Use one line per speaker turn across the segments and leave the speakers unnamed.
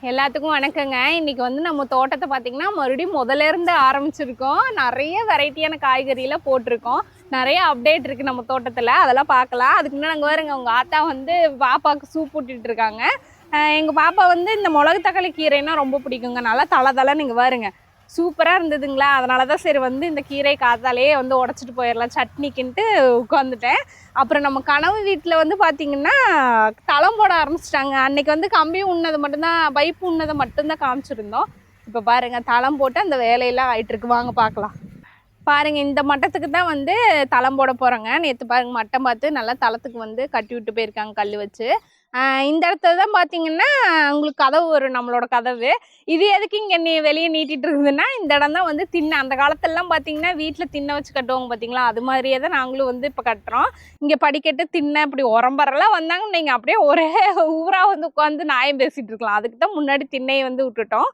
எல்லாத்துக்கும் வணக்கங்க. இன்னைக்கு வந்து நம்ம தோட்டத்தை பார்த்தீங்கன்னா மறுபடியும் முதல்ல இருந்து ஆரம்பிச்சிருக்கோம். நிறைய வெரைட்டியான காய்கறிலாம் போட்டிருக்கோம். நிறைய அப்டேட் இருக்கு நம்ம தோட்டத்தில், அதெல்லாம் பார்க்கலாம். அதுக்கு முன்னாடி நாங்கள் வேறுங்க உங்கள் ஆத்தா வந்து பாப்பாவுக்கு சூப் போட்டுட்டு இருக்காங்க. எங்கள் பாப்பா வந்து இந்த மிளகு தக்காளி கீரைன்னா ரொம்ப பிடிக்குங்க. நல்லா தலை நீங்கள் பாருங்க சூப்பராக இருந்ததுங்களா. அதனால தான் சரி வந்து இந்த கீரை காத்தாலேயே வந்து உடச்சிட்டு போயிடலாம் சட்னிக்குன்ட்டு உட்காந்துட்டேன். அப்புறம் நம்ம கனவு வீட்டில் வந்து பார்த்திங்கன்னா தளம் போட ஆரம்பிச்சிட்டாங்க. அன்றைக்கி வந்து கம்பி உண்ணது மட்டும்தான், பைப்பு உண்ணதை மட்டும்தான் காமிச்சிருந்தோம். இப்போ பாருங்கள் தளம் போட்டு அந்த வேலையெல்லாம் ஆகிட்டுருக்கு. வாங்க பார்க்கலாம். பாருங்கள், இந்த மட்டத்துக்கு தான் வந்து தளம் போட போகிறோங்க. நேற்று பாருங்கள் மட்டம் பார்த்து நல்லா தளத்துக்கு வந்து கட்டி விட்டு போயிருக்காங்க கல் வச்சு. இந்த இடத்துல தான் பார்த்தீங்கன்னா உங்களுக்கு கதவு வரும், நம்மளோட கதவு. இது எதுக்கு இங்கே வெளியே நீட்டிகிட்டு இருக்குதுன்னா, இந்த இடம் தான் வந்து திண்ணை. அந்த காலத்திலலாம் பார்த்தீங்கன்னா வீட்டில் திண்ணை வச்சு கட்டுவாங்க பார்த்தீங்களா, அது மாதிரியே தான் நாங்களும் வந்து இப்போ கட்டுறோம். இங்கே படிக்கட்டு திண்ணை இப்படி உரம்பரெல்லாம் வந்தாங்க நீங்கள் அப்படியே ஒரே ஊராக வந்து உட்காந்து நியாயம் பேசிகிட்டு இருக்கலாம். அதுக்கு தான் முன்னாடி திண்ணையை வந்து விட்டுட்டோம்.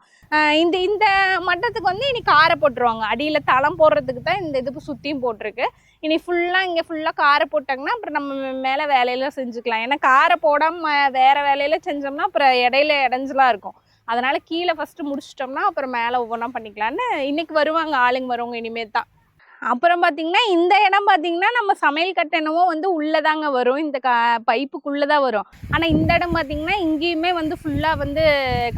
இந்த மட்டத்துக்கு வந்து இனி காரை போட்டுருவாங்க. அடியில் தளம் போடுறதுக்கு தான் இந்த இதுக்கு சுற்றியும் போட்டிருக்கு. இனி ஃபுல்லாக இங்கே ஃபுல்லாக காரை போட்டாங்கன்னா அப்புறம் நம்ம மேலே வேலையெல்லாம் செஞ்சுக்கலாம். ஏன்னா காரை போடாமல் வேறு வேலையில செஞ்சோம்னா அப்புறம் இடையில இடைஞ்சலாக இருக்கும். அதனால் கீழே ஃபஸ்ட்டு முடிச்சிட்டோம்னா அப்புறம் மேலே ஒவ்வொன்றா பண்ணிக்கலான்னு இன்றைக்கி வருவாங்க ஆளுங்க வருவாங்க இனிமேல் தான். அப்புறம் பார்த்தீங்கன்னா இந்த இடம் பார்த்தீங்கன்னா நம்ம சமையல் கட்டணமோ வந்து உள்ளதாங்க வரும், இந்த பைப்புக்குள்ளே தான் வரும். ஆனால் இந்த இடம் பார்த்தீங்கன்னா இங்கேயுமே வந்து ஃபுல்லாக வந்து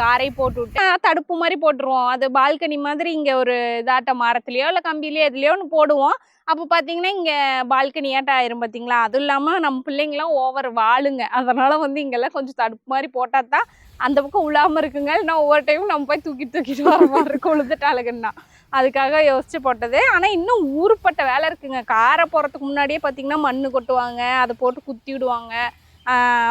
காரை போட்டு விட்டு தடுப்பு மாதிரி போட்டுருவோம். அது பால்கனி மாதிரி இங்கே ஒரு இதாட்ட மரத்துலையோ இல்லை கம்பிலையோ எதுலையோ ஒன்று போடுவோம். அப்போ பார்த்தீங்கன்னா இங்கே பால்கனியாட்ட ஆயிரும் பார்த்தீங்களா. அதுவும் இல்லாமல் நம்ம பிள்ளைங்களாம் ஓவர் வாழுங்க, அதனால் வந்து இங்கெல்லாம் கொஞ்சம் தடுப்பு மாதிரி போட்டால் தான் அந்த பக்கம் உள்ளாமல் இருக்குங்க. இல்லைன்னா ஒவ்வொரு டைமும் நம்ம போய் தூக்கிட்டு வர மாதிரி இருக்கும் உழுதுட்டாளுங்கன்னா. அதுக்காக யோசிச்சு போட்டது. ஆனால் இன்னும் ஊருப்பட்ட வேலை இருக்குங்க. காரை போகிறதுக்கு முன்னாடியே பார்த்தீங்கன்னா மண் கொட்டுவாங்க, அதை போட்டு குத்தி விடுவாங்க.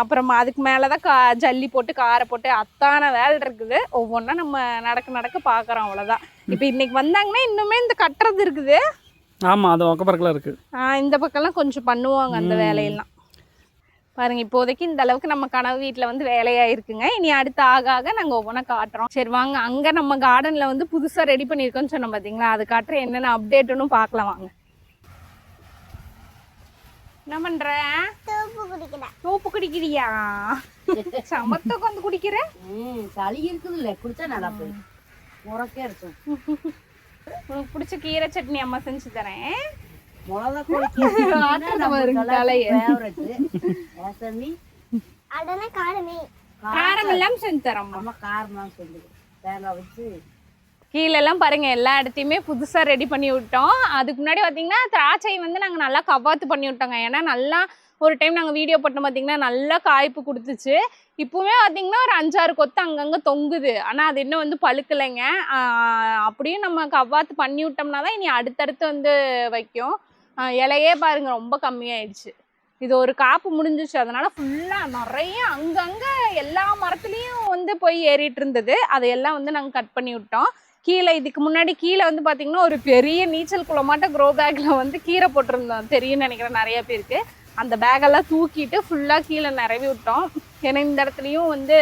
அப்புறமா அதுக்கு மேலே தான் ஜல்லி போட்டு காரை போட்டு அத்தான வேலை இருக்குது. ஒவ்வொன்றா நம்ம நடக்க பார்க்குறோம், அவ்வளோதான். இப்போ இன்னைக்கு வந்தாங்கன்னா இன்னுமே இந்த கட்டுறது இருக்குது.
ஆமாம், அது பக்கத்தில் இருக்குது.
இந்த பக்கம்லாம் கொஞ்சம் பண்ணுவாங்க அந்த வேலையெல்லாம். பாருங்க, இப்போதைக்கு இந்த அளவுக்கு நம்ம கனவு வீட்டில் வந்து வேலையாக இருக்குங்க. இனி அடுத்து ஆக நாங்கள் ஒவ்வொன்றா காட்டுறோம். சரி வாங்க, அங்கே நம்ம கார்டனில் வந்து புதுசாக ரெடி பண்ணியிருக்கோன்னு சொன்னோம் பார்த்தீங்களா, அது காட்டுற என்னென்ன அப்டேட்டுன்னு பார்க்கலாம் வாங்க. என்ன பண்ற? சோப்பு குடிக்கிறியா? சமத்த உட்காந்து குடிக்கிற?
சளி இருக்குது இல்லை, குடிச்சா நல்லா போயிடும், முறக்கே இருக்கும்.
உனக்கு பிடிச்ச கீரை சட்னி அம்மா செஞ்சு தரேன். கீழெல்லாம் பாருங்க எல்லா இடத்தையுமே புதுசா ரெடி பண்ணி விட்டோம். அதுக்கு முன்னாடி பாத்தீங்கன்னா திராட்சை வந்து நாங்க நல்லா கவாத்து பண்ணி விட்டோங்க. ஏன்னா நல்லா ஒரு டைம் நாங்கள் வீடியோ போட்டோம் பார்த்தீங்கன்னா நல்லா காய்ப்பு கொடுத்துச்சு. இப்போவே பார்த்தீங்கன்னா ஒரு 5-6 கொத்து அங்கங்கே தொங்குது. ஆனால் அது இன்னும் வந்து பழுக்கலைங்க. அப்படியும் நம்ம கவ்வாத்து பண்ணி விட்டோம்னா தான் இனி அடுத்தடுத்து வந்து வைக்கும். இலையே பாருங்க ரொம்ப கம்மியாயிடுச்சு. இது ஒரு காப்பு முடிஞ்சிச்சு, அதனால ஃபுல்லாக நிறைய அங்கங்கே எல்லா மரத்துலேயும் வந்து போய் ஏறிட்டு இருந்தது. அதையெல்லாம் வந்து நாங்கள் கட் பண்ணி விட்டோம். கீழே இதுக்கு முன்னாடி கீழே வந்து பார்த்தீங்கன்னா ஒரு பெரிய நீச்சல் குளமாட்ட க்ரோ பேக்கில் வந்து கீரை போட்டிருந்தோம், தெரியும்னு நினைக்கிறேன் நிறைய பேருக்கு. அந்த பேக்கெல்லாம் தூக்கிட்டு ஃபுல்லாக கீழே நிரவி விட்டோம். ஏன்னா இந்த இடத்துலையும் வந்து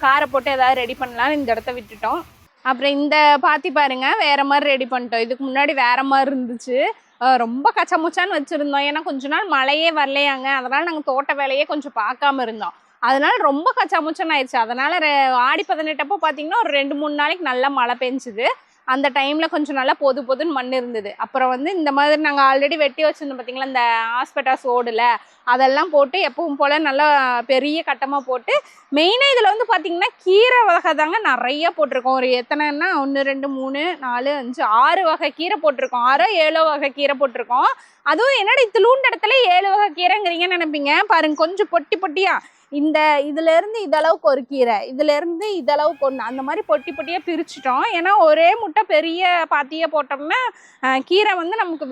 காரை போட்டு ஏதாவது ரெடி பண்ணலான்னு இந்த இடத்த விட்டுட்டோம். அப்புறம் இந்த பாத்தி பாருங்க வேற மாதிரி ரெடி பண்ணிட்டோம். இதுக்கு முன்னாடி வேற மாதிரி இருந்துச்சு, ரொம்ப கச்சமுச்சான்னு வச்சுருந்தோம். ஏன்னா கொஞ்ச நாள் மழையே வரலையாங்க, அதனால் நாங்கள் தோட்ட வேலையே கொஞ்சம் பார்க்காம இருந்தோம். அதனால ரொம்ப கச்சாமுச்சான்னு ஆயிடுச்சு. அதனால் ஆடி 18 அப்போ பார்த்தீங்கன்னா ஒரு 2-3 நாளைக்கு நல்லா மழை பெஞ்சுது. அந்த டைமில் கொஞ்சம் நல்லா பொதுன்னு மண் இருந்தது. அப்புறம் வந்து இந்த மாதிரி நாங்கள் ஆல்ரெடி வெட்டி வச்சுருந்தோம் பார்த்தீங்களா, இந்த ஆஸ்பெட்டாஸ் ஓடில் அதெல்லாம் போட்டு எப்பவும் போல் நல்லா பெரிய கட்டமாக போட்டு, மெயினாக இதில் வந்து பார்த்திங்கன்னா கீரை வகை தாங்க நிறைய போட்டிருக்கோம். ஒரு எத்தனைன்னா 1 2 3 4 5 6 வகை கீரை போட்டிருக்கோம். 6-7 வகை கீரை போட்டிருக்கோம். அதுவும் என்னடா இத்திலூண்ட இடத்துல 7 வகை கீரைங்கிறீங்கன்னு நினைப்பீங்க. பாருங்க கொஞ்சம் பொட்டியாக இதுலேருந்து இதளவுக்கு ஒரு கீரை, இதுலேருந்து இதளவுக்கு ஒன்று, அந்த மாதிரி பொட்டியாக பிரிச்சுட்டோம். ஏன்னா ஒரே முட்டை பெரிய பாத்தியாக போட்டோம்னா கீரை வந்து நமக்கு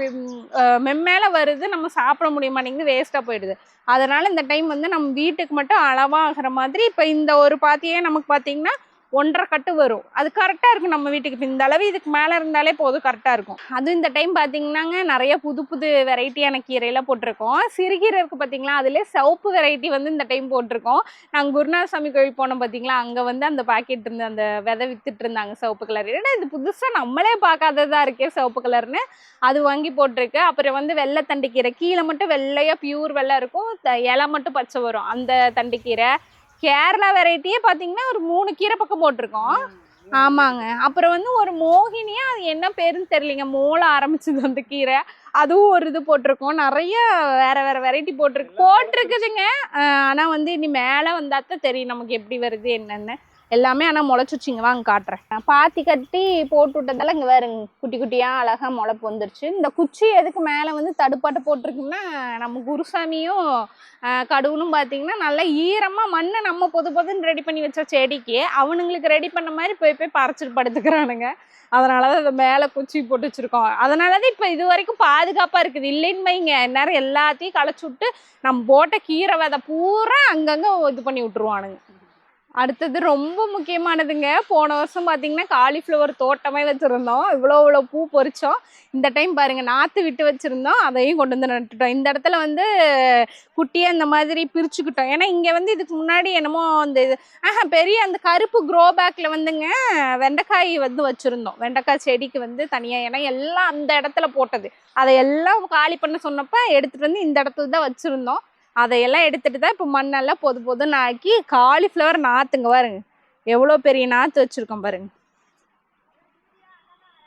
மெம்மேலே வருது, நம்ம சாப்பிட முடிய மாட்டேங்குது, வேஸ்ட்டாக போயிடுது. அதனால் இந்த டைம் வந்து நம்ம வீட்டுக்கு மட்டும் அளவாக ஆகிற மாதிரி இப்போ இந்த ஒரு பாத்தியே நமக்கு பார்த்திங்கன்னா 1.5 கட்டு வரும். அது கரெக்டாக இருக்கும் நம்ம வீட்டுக்கு. இப்போ இந்த அளவு இதுக்கு மேலே இருந்தாலே போதும், கரெக்டாக இருக்கும். அதுவும் இந்த டைம் பார்த்தீங்கன்னாங்க நிறைய புது வெரைட்டியான கீரையெல்லாம் போட்டிருக்கோம். சிறுகீரை இருக்குது பார்த்தீங்களா, அதிலே சிவப்பு வெரைட்டி வந்து இந்த டைம் போட்டிருக்கோம். நாங்கள் குருநாதசாமி கோயில் போனோம் பார்த்தீங்களா, அங்கே வந்து அந்த பாக்கெட் இருந்து அந்த விதை வித்துட்டு இருந்தாங்க சிவப்பு கலர். ஏன்னா இது புதுசாக நம்மளே பார்க்காததாக இருக்கே சிவப்பு கலர்னு, அது வாங்கி போட்டிருக்கு. அப்புறம் வந்து வெள்ளை தண்டுக்கீரை, கீழே மட்டும் வெள்ளையாக பியூர் வெள்ளை இருக்கும், இலை மட்டும் பச்சை வரும், அந்த தண்டுக்கீரை. கேரளா வெரைட்டியே பார்த்தீங்கன்னா ஒரு 3 கீரை பக்கம் போட்டிருக்கோம். ஆமாங்க. அப்புறம் வந்து ஒரு மோகினியா, அது என்ன பேருன்னு தெரியலைங்க, மோள ஆரம்பிச்சது அந்த கீரை, அதுவும் ஒரு இது போட்டிருக்கோம். நிறைய வேற வேற வெரைட்டி போட்டிருக்குதுங்க. ஆனால் வந்து இனி மேலே வந்தாத்தான் தெரியும் நமக்கு எப்படி வருது என்னன்னு. எல்லாமே ஆனால் முளைச்சிச்சிங்க, வாங்க காட்டுறேன். பாத்தி கட்டி போட்டு விட்டதால இங்கே வேறுங்க குட்டி குட்டியாக அழகாக முளைப்பு வந்துருச்சு. இந்த குச்சி எதுக்கு மேலே வந்து தடுப்பாட்டை போட்டிருக்குன்னா, நம்ம குருசாமியும் கடுவனும் பார்த்தீங்கன்னா நல்லா ஈரமாக மண்ணை நம்ம பொதுன்னு ரெடி பண்ணி வச்ச செடிக்கு அவனுங்களுக்கு ரெடி பண்ண மாதிரி போய் பறிச்சிட்டு படுத்துக்கிறானுங்க. அதனால தான் இதை மேலே குச்சி போட்டு வச்சுருக்கோம். அதனால தான் இப்போ இது வரைக்கும் பாதுகாப்பாக இருக்குது. இல்லைன்னு வைங்க, நேரம் எல்லாத்தையும் களைச்சி விட்டு நம்ம போட்ட கீரை விதை பூரா அங்கங்கே இது பண்ணி விட்டுருவானுங்க. அடுத்தது ரொம்ப முக்கியமானதுங்க, போன வருஷம் பார்த்தீங்கன்னா காலிஃப்ளவர் தோட்டமே வச்சுருந்தோம். இவ்வளோ பூ பொறிச்சோம். இந்த டைம் பாருங்கள், நாற்று விட்டு வச்சுருந்தோம், அதையும் கொண்டு வந்து நட்டுட்டோம். இந்த இடத்துல வந்து குட்டியாக இந்த மாதிரி பிரிச்சுக்கிட்டோம். ஏன்னா இங்கே வந்து இதுக்கு முன்னாடி என்னமோ அந்த இது பெரிய அந்த கருப்பு க்ரோ பேக்கில் வந்துங்க வெண்டைக்காய் வந்து வச்சுருந்தோம். வெண்டைக்காய் செடிக்கு வந்து தனியாக, ஏன்னா எல்லாம் அந்த இடத்துல போட்டது, அதை எல்லாம் காலி பண்ண சொன்னப்போ எடுத்துகிட்டு வந்து இந்த இடத்துல தான் வச்சுருந்தோம். அதையெல்லாம் எடுத்துட்டு தான் இப்போ மண்ணெல்லாம் பொதுன்னு ஆக்கி காலிஃப்ளவர் நாற்றுங்க பாருங்க, எவ்வளோ பெரிய நாற்று வச்சுருக்கோம் பாருங்க.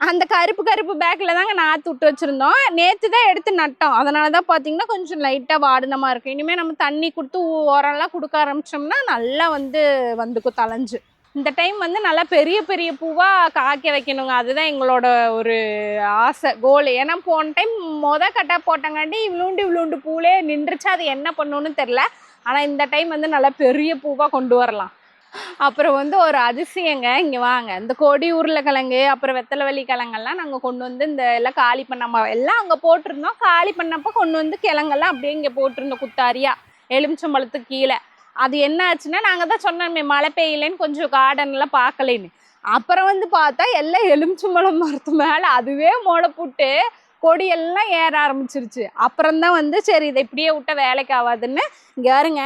அந்த கருப்பு பேக்கில் தாங்க நாற்று விட்டு வச்சுருந்தோம். நேற்று தான் எடுத்து நட்டோம். அதனால தான் பார்த்தீங்கன்னா கொஞ்சம் லைட்டாக வாடினமா இருக்கும். இனிமேல் நம்ம தண்ணி கொடுத்து உரம்லாம் கொடுக்க ஆரம்பித்தோம்னா நல்லா வந்துக்கும் தளைஞ்சு. இந்த டைம் வந்து நல்லா பெரிய பூவாக காய்க்க வைக்கணுங்க. அதுதான் எங்களோட ஒரு ஆசை, கோல். ஏன்னா போன டைம் கட்டா போட்டங்காண்டி இவ்வளோண்டு பூலே நின்றுச்சு. அது என்ன பண்ணுன்னு தெரில. ஆனால் இந்த டைம் வந்து நல்லா பெரிய பூவாக கொண்டு வரலாம். அப்புறம் வந்து ஒரு அதிசயங்க, இங்கே வாங்க, இந்த கொடி உருளைக்கிழங்கு அப்புறம் வெத்தலைவள்ளி கிழங்கெல்லாம் நாங்கள் கொண்டு வந்து இந்த எல்லாம் காலி பண்ணாம எல்லாம் அங்கே போட்டிருந்தோம். காலி பண்ணப்போ கொண்டு வந்து கிழங்கெல்லாம் அப்படியே இங்கே போட்டிருந்தோம் குத்தாரியா எலுமிச்சம்பழத்துக்கு கீழே. அது என்ன ஆச்சுன்னா, நாங்கள் தான் சொன்னோமே மழை பெய்யலைன்னு கொஞ்சம் கார்டன்லாம் பார்க்கலேன்னு. அப்புறம் வந்து பார்த்தா எல்லாம் எலுமிச்சம்பழம் மரத்து மேலே அதுவே முளை போட்டு கொடியெல்லாம் ஏற ஆரம்பிச்சிருச்சு. அப்புறம்தான் வந்து சரி இதை இப்படியே விட்ட வேலைக்கு ஆகாதுன்னு இங்கே பாருங்க,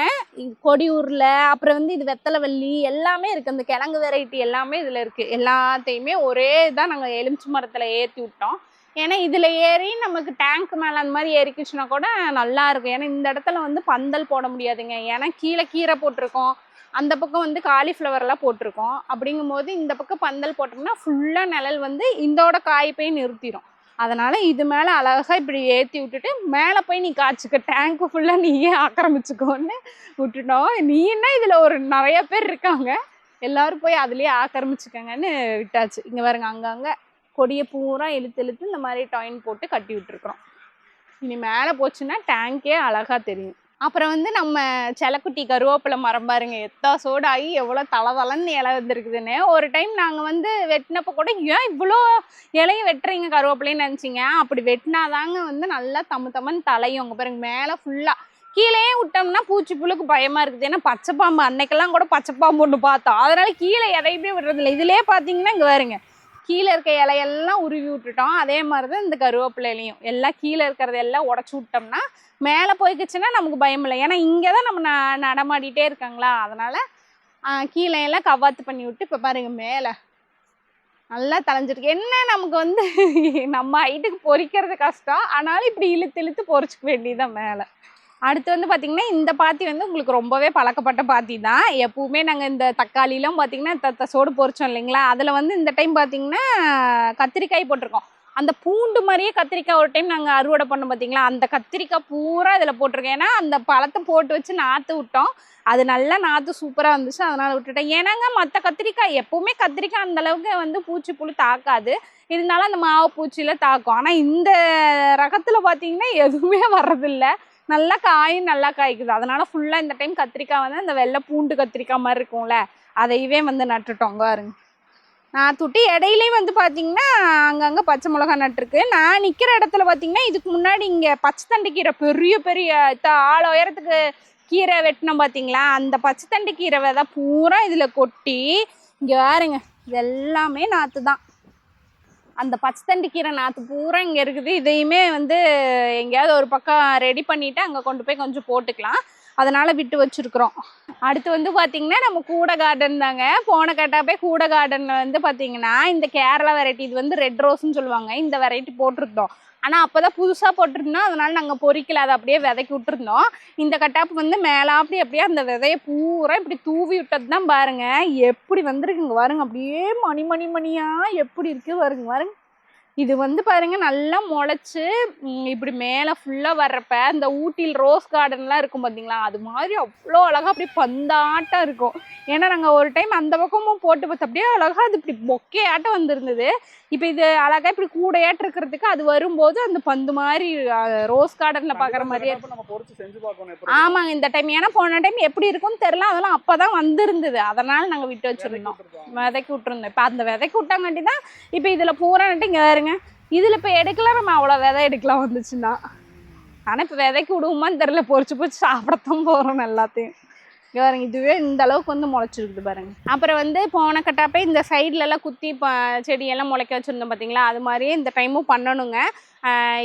கொடி உருளை அப்புறம் வந்து இது வெத்தலைவள்ளி எல்லாமே இருக்குது. அந்த கிழங்கு வெரைட்டி எல்லாமே இதில் இருக்குது. எல்லாத்தையுமே ஒரே இதாக நாங்கள் எலுமிச்சை மரத்தில் ஏற்றி விட்டோம். ஏன்னா இதில் ஏறி நமக்கு டேங்க் மேலே அந்த மாதிரி ஏறிக்குச்சுன்னா கூட நல்லா இருக்கும். ஏன்னா இந்த இடத்துல வந்து பந்தல் போட முடியாதுங்க. ஏன்னா கீரை போட்டிருக்கோம், அந்த பக்கம் வந்து காலிஃப்ளவர்லாம் போட்டிருக்கோம். அப்படிங்கும் போது இந்த பக்கம் பந்தல் போட்டோம்னா ஃபுல்லாக நிழல் வந்து இதோட காய்ப்பையும் நிறுத்திடும். அதனால் இது மேலே அழகாக இப்படி ஏற்றி விட்டுட்டு மேலே போய் நீ காய்ச்சிக்க, டேங்க்கு ஃபுல்லாக நீயே ஆக்கிரமிச்சுக்கோன்னு விட்டுட்டோம். நீ என்ன இதில் ஒரு நிறைய பேர் இருக்காங்க, எல்லோரும் போய் அதுலேயே ஆக்கிரமிச்சுக்கங்கன்னு விட்டாச்சு. இங்கே பாருங்க, அங்கங்கே கொடியை பூரா இழுத்து இந்த மாதிரி டாயின் போட்டு கட்டி விட்டுருக்குறோம். இனி மேலே போச்சுன்னா டேங்கே அழகாக தெரியும். அப்புறம் வந்து நம்ம செல்லக்குட்டி கருவேப்பிலை மரம் பாருங்க, எத்தாசோடு ஆகி எவ்வளோ தளன்னு இலை வந்துருக்குதுன்னு. ஒரு டைம் நாங்கள் வந்து வெட்டினப்போ கூட ஏன் இவ்வளோ இலையை வெட்டுறீங்க கருவேப்பிலைன்னு நினச்சிங்க. அப்படி வெட்டினாதாங்க வந்து நல்லா தம்மன்னு தலையும். அங்கே பாருங்க மேலே ஃபுல்லாக. கீழே விட்டோம்னா பூச்சி புழுக்கு பயமாக இருக்குது. ஏன்னா பச்சைப்பாம்பு அன்னைக்கெல்லாம் கூட பச்சைப்பாம்பு ஒன்று பார்த்தோம். அதனால கீழே எதையுமே விடுறதில்லை. இதிலே பார்த்தீங்கன்னா இங்கே பாருங்க, கீழே இருக்க இலையெல்லாம் உருவி விட்டுட்டோம். அதே மாதிரி தான் இந்த கருவேப்பிலையிலையும் எல்லாம் கீழே இருக்கிறதெல்லாம் உடச்சி விட்டோம்னா மேலே போய்க்குச்சுன்னா நமக்கு பயம் இல்லை. ஏன்னா இங்கே தான் நம்ம நடமாடிட்டே இருக்காங்களா, அதனால் கீழே எல்லாம் கவாத்து பண்ணி விட்டு இப்போ பாருங்க மேலே நல்லா தளைஞ்சிருக்கு. என்ன நமக்கு வந்து நம்ம ஹைட்டுக்கு பொறிக்கிறது கஷ்டம், ஆனாலும் இப்படி இழுத்து பொறிச்சிக்க வேண்டியதுதான் மேலே. அடுத்து வந்து பார்த்திங்கன்னா இந்த பாத்தி வந்து உங்களுக்கு ரொம்பவே பழக்கப்பட்ட பாத்தி தான். எப்பவுமே நாங்கள் இந்த தக்காளிலாம் பார்த்திங்கன்னா சோடு பொறிச்சோம் இல்லைங்களா, அதில் வந்து இந்த டைம் பார்த்திங்கன்னா கத்திரிக்காய் போட்டிருக்கோம். அந்த பூண்டு மாதிரியே கத்திரிக்காய் ஒரு டைம் நாங்கள் அறுவடை பண்ணோம் பார்த்திங்களா, அந்த கத்திரிக்காய் பூரா இதில் போட்டிருக்கேன். ஏன்னா அந்த பழத்தை போட்டு வச்சு நாற்று விட்டோம், அது நல்லா நாற்று சூப்பராக இருந்துச்சு, அதனால் விட்டுட்டேன். ஏன்னாங்க மற்ற கத்திரிக்காய் எப்போவுமே கத்திரிக்காய் அந்தளவுக்கு வந்து பூச்சி புழு தாக்காது, இருந்தாலும் அந்த மாவு பூச்சியில் தாக்கும். ஆனால் இந்த ரகத்தில் பார்த்திங்கன்னா எதுவுமே வர்றதில்லை, நல்லா காயும் நல்லா காய்க்குது. அதனால் ஃபுல்லாக இந்த டைம் கத்திரிக்காய் வந்து அந்த வெள்ளை பூண்டு கத்திரிக்காய் மாதிரி இருக்கும்ல, அதையவே வந்து நட்டுட்டோங்க பாருங்க. நான் துட்டி இடையிலையும் வந்து பார்த்திங்கன்னா அங்கங்கே பச்சை மிளகா நட்டுருக்கு. நான் நிற்கிற இடத்துல பார்த்திங்கன்னா இதுக்கு முன்னாடி இங்கே பச்சை தண்டு கீரை பெரிய ஆள் உயரத்துக்கு கீரை வெட்டினோம் பார்த்திங்களா, அந்த பச்சை தண்டு கீரை விதை பூரா இதில் கொட்டி இங்கே பாருங்க, இது எல்லாமே நாற்று தான். அந்த பச்சை தண்டு கீரை நாற்று பூரா இங்கே இருக்குது. இதையுமே வந்து எங்கேயாவது ஒரு பக்கம் ரெடி பண்ணிவிட்டு அங்கே கொண்டு போய் கொஞ்சம் போட்டுக்கலாம், அதனால் விட்டு வச்சுருக்குறோம். அடுத்து வந்து பார்த்திங்கன்னா நம்ம கூடை கார்டன் தாங்க. போன கேட்டாப்பே கூடை கார்டனில் வந்து பார்த்திங்கன்னா இந்த கேரளா வெரைட்டி, இது வந்து ரெட் ரோஸ்ன்னு சொல்லுவாங்க, இந்த வெரைட்டி போட்டிருந்தோம். ஆனால் அப்போ தான் புதுசாக போட்டிருந்தோம், அதனால நாங்கள் பொறிக்கல, அதை அப்படியே விதைக்கி விட்டுருந்தோம். இந்த கட்டாப்பு வந்து மேலே அப்படியே அந்த விதையை பூரா இப்படி தூவி விட்டது தான் பாருங்க எப்படி வந்திருக்குங்க பாருங்க. அப்படியே மணியாக எப்படி இருக்குது பாருங்க. இது வந்து பாருங்க நல்லா முளைச்சு இப்படி மேலே ஃபுல்லாக வர்றப்ப இந்த ஊட்டியில் ரோஸ் கார்டன்லாம் இருக்கும் பார்த்தீங்களா, அது மாதிரி அவ்வளோ அழகாக அப்படி பந்தாட்டம் இருக்கும். ஏன்னா நாங்கள் ஒரு டைம் அந்த பக்கமும் போட்டு பார்த்து அப்படியே அழகாக அது இப்படி பொக்கையாட்டம் வந்திருந்தது. இப்போ இது அழகாக இப்படி கூடையாட்டு இருக்கிறதுக்கு அது வரும்போது அந்த பந்து மாதிரி ரோஸ் கார்டனில் பார்க்குற மாதிரியே. ஆமாங்க, இந்த டைம் ஏன்னா போன டைம் எப்படி இருக்கும்னு தெரில, அதெல்லாம் அப்போ தான் வந்திருந்தது, அதனால் நாங்கள் விட்டு வச்சுருந்தோம், விதைக்கி விட்டுருந்தோம். இப்போ அந்த விதைக்கி விட்டாங்காட்டி தான் இப்போ இதில் பூரா நட்டு இங்கே பாருங்க. இதில் இப்போ எடுக்கலாம், நம்ம அவ்வளோ விதை எடுக்கலாம் வந்துச்சுன்னா. ஆனால் இப்போ விதைக்கு விடுவோமான்னு தெரில, பொறிச்சு சாப்பிடத்தான் போகிறோம் எல்லாத்தையும். இங்கே பாருங்க, இதுவே இந்த அளவுக்கு வந்து முளைச்சிருக்குது பாருங்க. அப்புறம் வந்து போன கட்டாப்பே இந்த சைட்லலாம் குத்தி செடியெல்லாம் முளைக்க வச்சுருந்தோம் பார்த்தீங்களா, அது மாதிரியே இந்த டைமும் பண்ணணுங்க.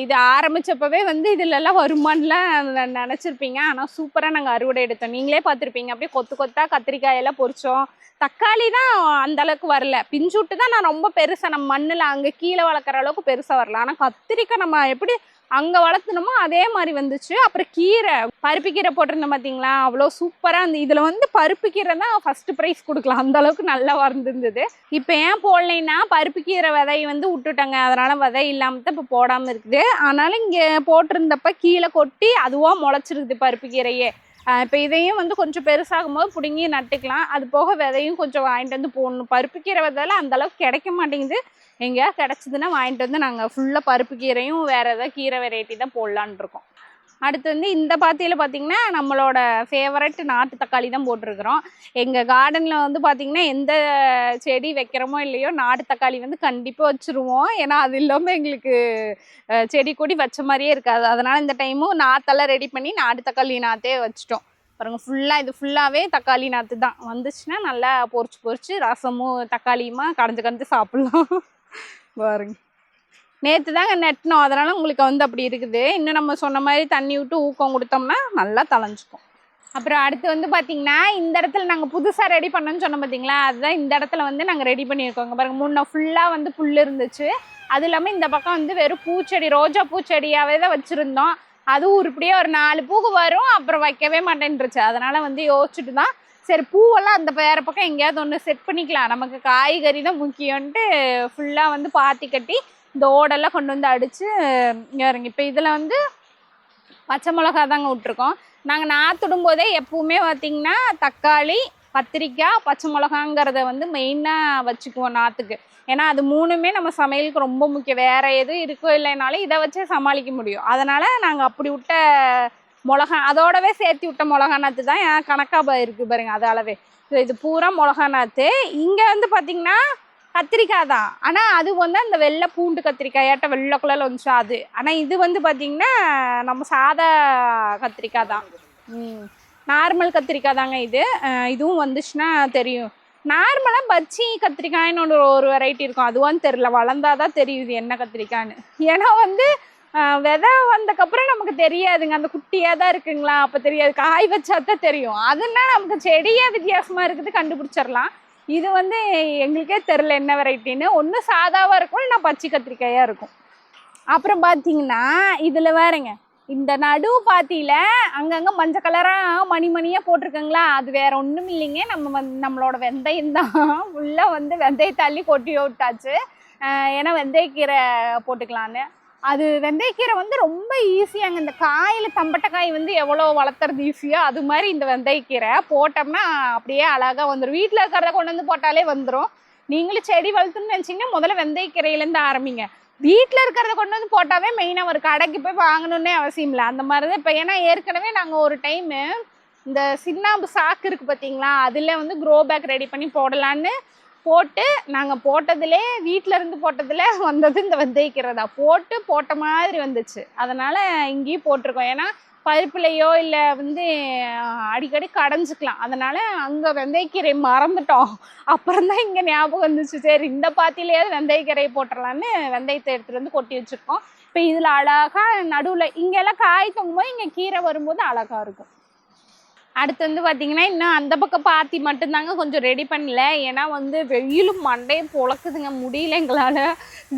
இது ஆரம்பித்தப்பவே வந்து இதிலெல்லாம் வருமானலாம் நினச்சிருப்பீங்க. ஆனால் சூப்பராக நாங்கள் அறுவடை எடுத்தோம், நீங்களே பார்த்துருப்பீங்க. அப்படியே கொத்தாக கத்திரிக்காயெல்லாம் பொறிச்சோம். தக்காளி தான் அந்தளவுக்கு வரல, பிஞ்சு விட்டு தான் நான் ரொம்ப பெருசாக நம்ம மண்ணில் அங்கே கீழே வளர்க்குற அளவுக்கு பெருசாக வரல. ஆனால் கத்திரிக்காய் நம்ம எப்படி அங்கே வளர்த்துனோமோ அதே மாதிரி வந்துச்சு. அப்புறம் கீரை, பருப்பு கீரை போட்டிருந்தோம் பார்த்தீங்களா, அவ்வளோ சூப்பராக அந்த இதில் வந்து பருப்பு கீரை தான் ஃபஸ்ட்டு ப்ரைஸ் கொடுக்கலாம், அந்த அளவுக்கு நல்லா வந்திருந்தது. இப்போ ஏன் போடலைன்னா பருப்பு கீரை விதை வந்து விட்டுட்டாங்க, அதனால் விதை இல்லாமல் தான் இப்போ போடாமல் இருக்குது. ஆனாலும் இங்கே போட்டிருந்தப்ப கீழே கொட்டி அதுவாக முளைச்சிருக்குது பருப்பு கீரையே. இப்போ இதையும் வந்து கொஞ்சம் பெருசாகும் போது பிடுங்கி நட்டுக்கலாம். அது போக விதையும் கொஞ்சம் வாங்கிட்டு வந்து போடணும். பருப்பு கீரை விதையெல்லாம் அந்தளவுக்கு கிடைக்க மாட்டேங்குது, எங்கேயா கிடச்சிதுன்னா வாங்கிட்டு வந்து நாங்கள் ஃபுல்லாக பருப்பு கீரையும் வேறு ஏதாவது கீரை வெரைட்டி தான் போடலான் இருக்கோம். அடுத்து வந்து இந்த பாத்தியில் பார்த்திங்கன்னா நம்மளோட ஃபேவரட் நாட்டு தக்காளி தான் போட்டிருக்கிறோம். எங்கள் கார்டனில் வந்து பார்த்திங்கன்னா எந்த செடி வைக்கிறோமோ இல்லையோ நாட்டு தக்காளி வந்து கண்டிப்பாக வச்சுருவோம். ஏன்னா அது இல்லாமல் எங்களுக்கு செடி கொடி வச்ச மாதிரியே இருக்காது. அதனால் இந்த டைமும் நாற்றெல்லாம் ரெடி பண்ணி நாட்டு தக்காளி நாற்றே வச்சுட்டோம் பாருங்க. ஃபுல்லாக இது ஃபுல்லாகவே தக்காளி நாற்று தான் வந்துச்சுன்னா நல்லா பொறிச்சு ரசமும் தக்காளியுமா கடைஞ்சு சாப்பிட்லாம் பாருங்க. நேற்று தாங்க நெட்டினோம், அதனால் உங்களுக்கு வந்து அப்படி இருக்குது. இன்னும் நம்ம சொன்ன மாதிரி தண்ணி விட்டு ஊக்கம் கொடுத்தோம்னா நல்லா தளைஞ்சிக்கும். அப்புறம் அடுத்து வந்து பார்த்திங்கன்னா இந்த இடத்துல நாங்கள் புதுசாக ரெடி பண்ணோன்னு சொன்னோம் பார்த்தீங்களா, அதுதான் இந்த இடத்துல வந்து நாங்கள் ரெடி பண்ணியிருக்கோங்க பாருங்க. முன்ன ஃபுல்லாக வந்து புல் இருந்துச்சு, அது இல்லாமல் இந்த பக்கம் வந்து வெறும் பூச்செடி, ரோஜா பூச்செடியாகவே தான் வச்சுருந்தோம். அதுவும் உருப்படியே ஒரு 4 பூக்கு வரும், அப்புறம் வைக்கவே மாட்டேன்ருச்சு. அதனால் வந்து யோசிச்சுட்டு தான் சரி பூவெல்லாம் அந்த வேறு பக்கம் எங்கேயாவது ஒன்று செட் பண்ணிக்கலாம், நமக்கு காய்கறி தான் முக்கியம்ன்ட்டு ஃபுல்லாக வந்து பாத்தி கட்டி இந்த ஓடெல்லாம் கொண்டு வந்து அடித்து இறங்கி. இப்போ இதில் வந்து பச்சை மிளகா தாங்க விட்ருக்கோம். நாங்கள் நாற்றுடும் போதே எப்பவுமே பார்த்திங்கன்னா தக்காளி, கத்திரிக்காய், பச்சை மிளகாங்கிறத வந்து மெயினாக வச்சுக்குவோம் நாற்றுக்கு. ஏன்னா அது 3மே நம்ம சமையலுக்கு ரொம்ப முக்கியம். வேறு எதுவும் இருக்கோ இல்லைனாலும் இதை வச்சே சமாளிக்க முடியும். அதனால் நாங்கள் அப்படி விட்ட மிளகா அதோடவே சேர்த்து விட்ட மிளகா நாற்று தான் ஏன் கணக்காக இருக்குது பாருங்க, அது அளவே. இது பூரா மிளகா நாற்று. இங்கே வந்து பார்த்திங்கன்னா கத்திரிக்காய் தான், ஆனால் அது வந்து அந்த வெள்ளை பூண்டு கத்திரிக்காயாட்ட வெள்ளை கலரில் வந்துச்சு அது. ஆனால் இது வந்து பார்த்திங்கன்னா நம்ம சாதா கத்திரிக்காய் தான், நார்மல் கத்திரிக்காய் தாங்க இது. இதுவும் வந்துச்சுன்னா தெரியும். நார்மலாக பச்சி கத்திரிக்காய்னு ஒரு வெரைட்டி இருக்கும், அதுவான்னு தெரில, வளர்ந்தாதான் தெரியுது என்ன கத்திரிக்காய்னு. ஏன்னா வந்து விதை வந்தக்கப்புறம் நமக்கு தெரியாதுங்க, அந்த குட்டியாக தான் இருக்குங்களா, அப்போ தெரியாது, காய் வச்சா தான் தெரியும். அதுனா நமக்கு செடியே வித்தியாசமாக இருக்குது கண்டுபிடிச்சிடலாம். இது வந்து எங்களுக்கே தெரில என்ன வெரைட்டின்னு. ஒன்று சாதாவாக இருக்கும், இல்லைனா பச்சை கத்திரிக்காயாக இருக்கும். அப்புறம் பார்த்தீங்கன்னா இதில் வேறுங்க இந்த நடு பாத்தியில் அங்கங்கே மஞ்சள் கலராக மணியாக போட்டிருக்கங்களா, அது வேறு ஒன்றும் இல்லைங்க, நம்மளோட வெந்தயம் தான். ஃபுல்லாக வந்து வெந்தயத்தாள்ளி கொட்டி விட்டாச்சு, ஏன்னா வெந்தயக்கீரை போட்டுக்கலான்னு. அது வெந்தயக்கீரை வந்து ரொம்ப ஈஸியாங்க. இந்த காயில் தம்பட்டைக்காய் வந்து எவ்வளோ வளர்த்துறது ஈஸியோ அது மாதிரி இந்த வெந்தயக்கீரை போட்டோம்னா அப்படியே அழகாக வந்துடும். வீட்டில் இருக்கிறத கொண்டு வந்து போட்டாலே வந்துடும். நீங்களும் செடி வளர்த்துன்னு நினச்சிங்கன்னா முதல்ல வெந்தயக்கீரையிலேருந்து ஆரம்பிங்க. வீட்டில் இருக்கிறத கொண்டு வந்து போட்டாவே மெயினாக ஒரு கடைக்கு போய் வாங்கணுன்னே அவசியம் இல்லை. அந்த மாதிரி தான் இப்போ. ஏன்னா ஏற்கனவே நாங்கள் ஒரு டைமு இந்த சின்னாம்பு சாக்கு இருக்குது பார்த்தீங்களா, அதில் வந்து க்ரோ பேக் ரெடி பண்ணி போடலான்னு போட்டு நாங்கள் போட்டதுலே வீட்டில் இருந்து போட்டதில் வந்தது இந்த வெந்தயக்கீரை தான். போட்ட மாதிரி வந்துச்சு, அதனால் இங்கேயும் போட்டிருக்கோம். ஏன்னா பருப்புலையோ இல்லை வந்து அடிக்கடி கடைஞ்சிக்கலாம், அதனால் அங்கே வெந்தயக்கீரை மறந்துட்டோம். அப்புறம் தான் இங்கே ஞாபகம் வந்துச்சு, சரி இந்த பாத்திலேயாவது வெந்தயக்கீரையை போட்டுடலான்னு வெந்தயத்தை எடுத்துகிட்டு வந்து கொட்டி வச்சுருக்கோம். இப்போ இதில் அழகாக நடுவில் இங்கெல்லாம் காய் தொங்கும்போது இங்கே கீரை வரும்போது அழகாக இருக்கும். அடுத்து வந்து பார்த்தீங்கன்னா இன்னும் அந்த பக்கம் பாத்தி மட்டும்தாங்க கொஞ்சம் ரெடி பண்ணல. ஏன்னா வந்து வெயிலும் மண்டையை பொழக்குதுங்க, முடியல எங்களால்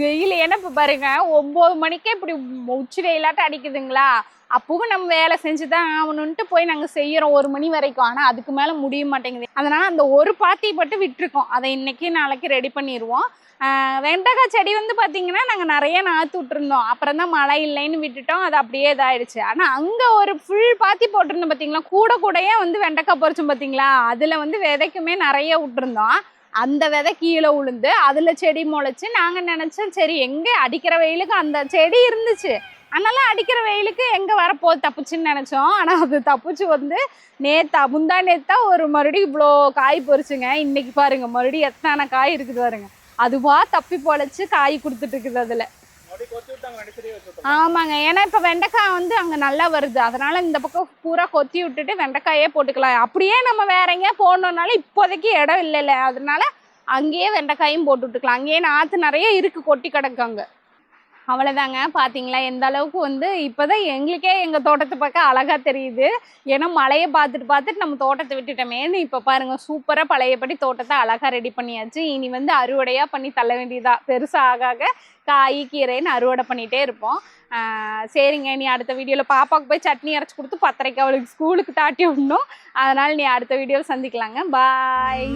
வெயில். ஏன்னா இப்போ பாருங்க 9 மணிக்கே இப்படி உச்சி வெயிலாட்டம் அடிக்குதுங்களா, அப்பவும் நம்ம வேலை செஞ்சு தான் ஆகணுன்ட்டு போய் நாங்கள் செய்கிறோம் 1 மணி வரைக்கும். ஆனால் அதுக்கு மேலே முடிய மாட்டேங்குது. அதனால் அந்த ஒரு பாத்தி மட்டும் விட்டுருக்கோம், அதை இன்னைக்கு நாளைக்கு ரெடி பண்ணிடுவோம். வெண்டைக்காய் செடி வந்து பார்த்தீங்கன்னா நாங்கள் நிறைய நாற்று விட்டுருந்தோம், அப்புறம் தான் மழை இல்லைன்னு விட்டுட்டோம், அது அப்படியே இதாயிடுச்சு. ஆனால் அங்கே ஒரு ஃபுல் பாத்தி போட்டிருந்தோம் பார்த்தீங்களா, கூடையே வந்து வெண்டைக்காய் பறிச்சோம் பார்த்தீங்களா, அதில் வந்து விதைக்குமே நிறைய விட்டுருந்தோம். அந்த விதை கீழே விழுந்து அதில் செடி முளைச்சி நாங்கள் நினச்சோம் சரி எங்கே அடிக்கிற வெயிலுக்கு அந்த செடி இருந்துச்சு, அதனால அடிக்கிற வெயிலுக்கு எங்கே வரப்போகுது தப்புச்சுன்னு நினச்சோம். ஆனால் அது தப்புச்சு வந்து முந்தா நேத்தா ஒரு மறுபடியும் இவ்வளோ காய் பொறிச்சுங்க. இன்னைக்கு பாருங்க மறுபடியும் எத்தனை காய் இருக்குது பாருங்க, அதுவா தப்பி பொழைச்சு காய் கொடுத்துட்டு இருக்குது அதில். ஆமாங்க, ஏன்னா இப்போ வெண்டைக்காய் வந்து அங்கே நல்லா வருது, அதனால இந்த பக்கம் பூரா கொத்தி விட்டுட்டு வெண்டைக்காயே போட்டுக்கலாம். அப்படியே நம்ம வேற எங்கேயா போடணுன்னாலும் இப்போதைக்கு இடம் இல்லைல்ல, அதனால அங்கேயே வெண்டைக்காயும் போட்டு விட்டுக்கலாம். அங்கேயே நாற்று நிறைய இருக்கு, கொட்டி கிடக்கு அங்கே. அவ்வளோதாங்க, பார்த்தீங்களா எந்த அளவுக்கு வந்து இப்போதான் எங்களுக்கே எங்கள் தோட்டத்தை பார்க்க அழகாக தெரியுது. ஏன்னா மழையை பார்த்துட்டு நம்ம தோட்டத்தை விட்டுட்டோமேன்னு இப்போ பாருங்கள் சூப்பராக பழையபடி தோட்டத்தை அழகாக ரெடி பண்ணியாச்சு. இனி வந்து அறுவடையாக பண்ணி தள்ள வேண்டியதா, பெருசாக ஆக காய் கீரைன்னு அறுவடை பண்ணிகிட்டே இருப்போம். சரிங்க, நீ அடுத்த வீடியோவில் பாப்பாவுக்கு போய் சட்னி அரைச்சி கொடுத்து 10:30 அவளுக்கு ஸ்கூலுக்கு தாட்டி விடணும். அதனால் நீ அடுத்த வீடியோவில் சந்திக்கலாங்க. பாய்.